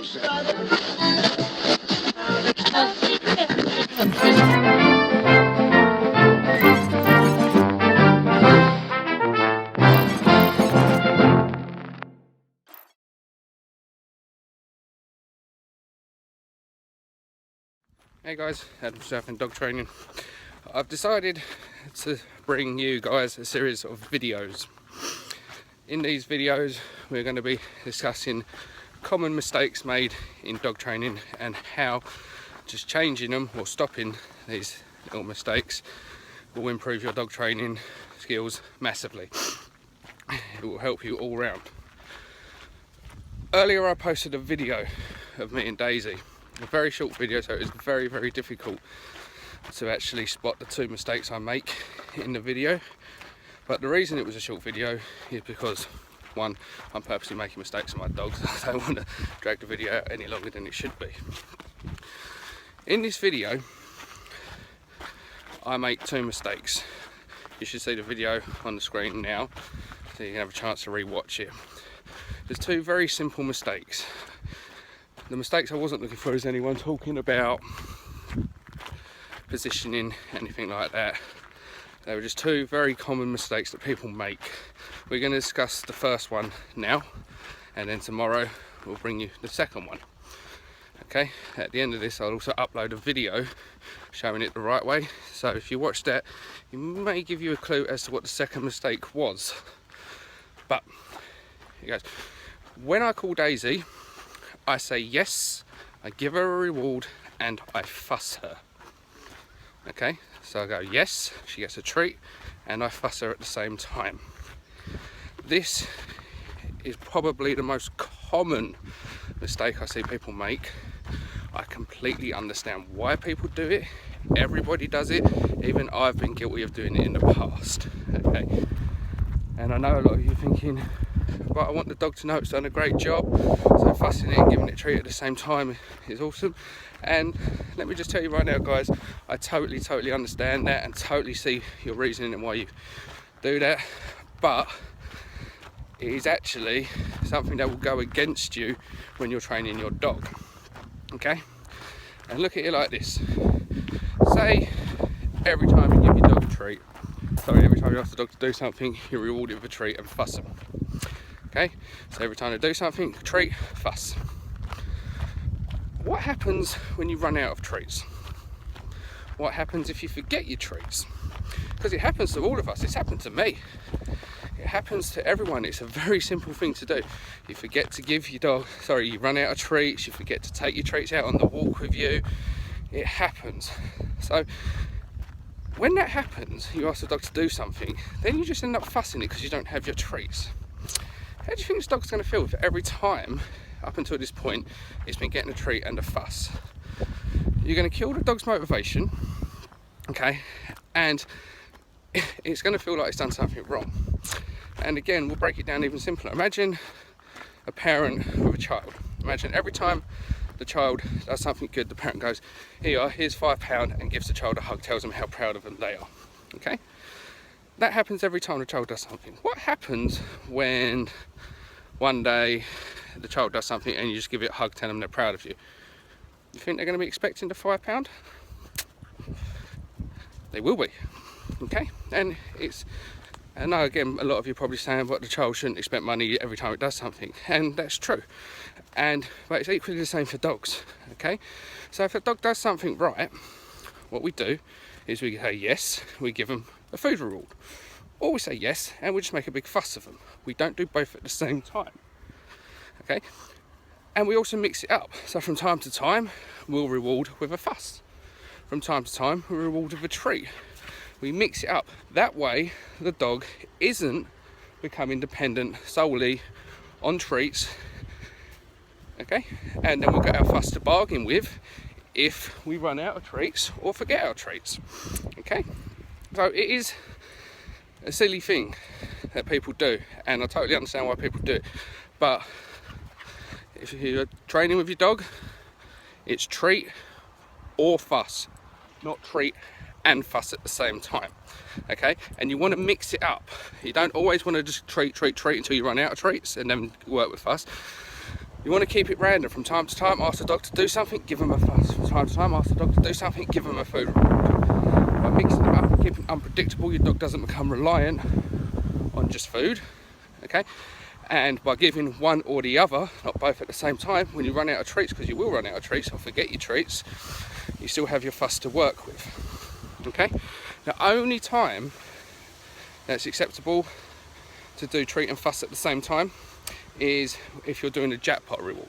Hey guys, Adam Surf and Dog Training. I've decided to bring you guys a series of videos. In these videos we're going to be discussing common mistakes made in dog training and how just changing them or stopping these little mistakes will improve your dog training skills massively. It will help you all round. Earlier I posted a video of me and Daisy, a very short video, so it was very difficult to actually spot the two mistakes I make in the video. But the reason it was a short video is because, one, I'm purposely making mistakes on my dogs. I don't want to drag the video out any longer than it should be. In this video I make two mistakes. You should see the video on the screen now so you can have a chance to re-watch it. There's two very simple mistakes. The mistakes I wasn't looking for is anyone talking about positioning, anything like that. They were just two very common mistakes that people make. We're going to discuss the first one now, and then tomorrow we'll bring you the second one. Okay, at the end of this I'll also upload a video showing it the right way, so if you watch that it may give you a clue as to what the second mistake was. But here goes. When I call Daisy, I say yes, I give her a reward, and I fuss her. Okay, so I go yes, she gets a treat, and I fuss her at the same time. This is probably the most common mistake I see people make. I completely understand why people do it. Everybody does it. Even I've been guilty of doing it in the past. Okay, and I know a lot of you are thinking, but I want the dog to know it's done a great job, so fussing it and giving it a treat at the same time is awesome. And let me just tell you right now guys, I totally understand that and totally see your reasoning and why you do that, but it is actually something that will go against you when you're training your dog. Okay, and look at it like this. Say every time you give your dog a treat, every time you ask the dog to do something, you reward it with a treat and fuss them. Okay, so every time they do something, treat, fuss. What happens when you run out of treats? What happens if you forget your treats? Because it happens to all of us. It's happened to me. It happens to everyone. It's a very simple thing to do. You forget to give your dog, you run out of treats, you forget to take your treats out on the walk with you. It happens. So when that happens, you ask the dog to do something, then you just end up fussing it because you don't have your treats. How do you think this dog's going to feel if every time up until this point it's been getting a treat and a fuss? You're going to kill the dog's motivation, okay, and it's going to feel like it's done something wrong. And again, we'll break it down even simpler. Imagine a parent with a child. Imagine every time the child does something good, the parent goes, here's £5, and gives the child a hug, tells them how proud of them they are. Okay, that happens every time the child does something. What happens when one day the child does something and you just give it a hug, tell them they're proud of you? You think they're going to be expecting the £5? They will be. Okay, and I know again a lot of you are probably saying, but the child shouldn't expect money every time it does something, and that's true. But it's equally the same for dogs. Okay, so if a dog does something right, what we do is we say yes, we give them a food reward, or we say yes and we just make a big fuss of them. We don't do both at the same time. Okay, and we also mix it up. So from time to time we'll reward with a fuss, from time to time we'll reward with a treat. We mix it up. That way the dog isn't becoming dependent solely on treats. Okay, and then we'll get our fuss to bargain with if we run out of treats or forget our treats. Okay, so it is a silly thing that people do, and I totally understand why people do it, but if you're training with your dog, it's treat or fuss, not treat and fuss at the same time. Okay, and you want to mix it up. You don't always want to just treat until you run out of treats and then work with fuss. You want to keep it random. From time to time, ask the dog to do something, give them a fuss. From time to time, ask the dog to do something, give them a food reward. By mixing them up and keeping it unpredictable, your dog doesn't become reliant on just food, okay? And by giving one or the other, not both at the same time, when you run out of treats, because you will run out of treats or forget your treats, you still have your fuss to work with, okay? The only time that's acceptable to do treat and fuss at the same time is if you're doing a jackpot reward.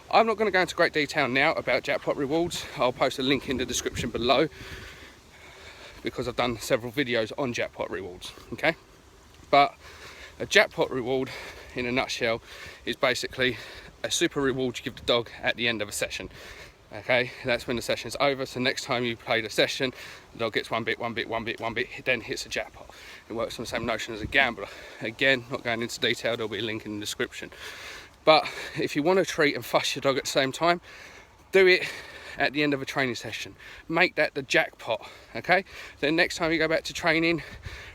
I'm not going to go into great detail now about jackpot rewards. I'll post a link in the description below because I've done several videos on jackpot rewards, okay? But a jackpot reward in a nutshell is basically a super reward you give the dog at the end of a session, okay? That's when the session's over, so next time you play the session, the dog gets one bit, then hits a jackpot. It works on the same notion as a gambler. Again, not going into detail, there'll be a link in the description. But if you want to treat and fuss your dog at the same time, do it at the end of a training session. Make that the jackpot, okay? Then next time you go back to training,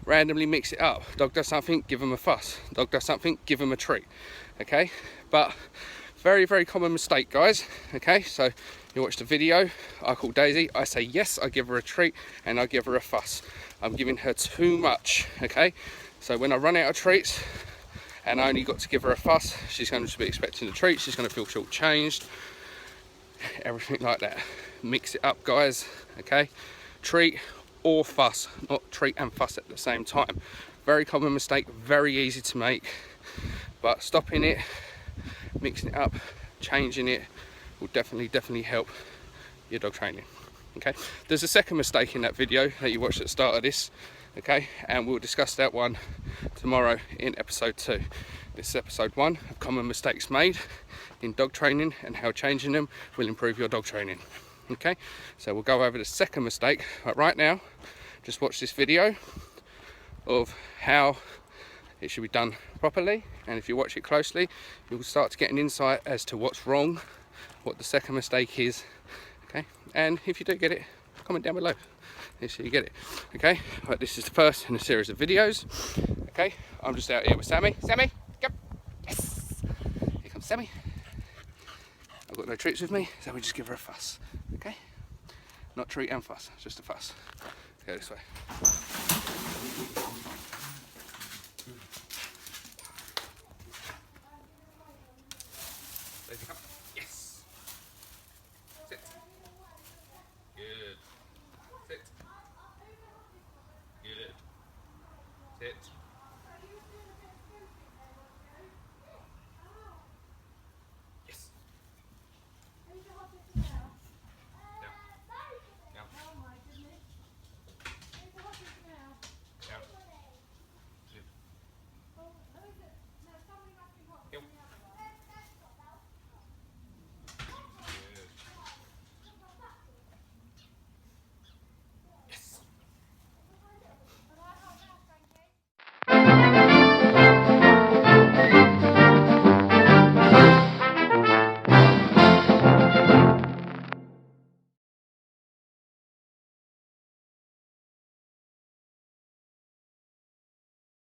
randomly mix it up. Dog does something, give them a fuss. Dog does something, give them a treat, okay? But very, very common mistake, guys, okay? So you watch the video, I call Daisy, I say yes, I give her a treat, and I give her a fuss. I'm giving her too much, okay? So when I run out of treats and I only got to give her a fuss, she's going to be expecting a treat, she's going to feel shortchanged, everything like that. Mix it up, guys, okay? Treat or fuss, not treat and fuss at the same time. Very common mistake, very easy to make, but stopping it, mixing it up, changing it will definitely help your dog training, okay? There's a second mistake in that video that you watched at the start of this, okay? And we'll discuss that one tomorrow in episode 2. This is episode 1 of common mistakes made in dog training and how changing them will improve your dog training, okay? So we'll go over the second mistake, but right now just watch this video of how it should be done properly, and if you watch it closely you'll start to get an insight as to what's wrong, what the second mistake is, okay? And if you do get it, comment down below so you get it, okay? Right, this is the first in a series of videos, okay? I'm just out here with Sammy. Sammy, come. Yes, here comes Sammy. I've got no treats with me, so we just give her a fuss, okay? Not treat and fuss, just a fuss. Go this way.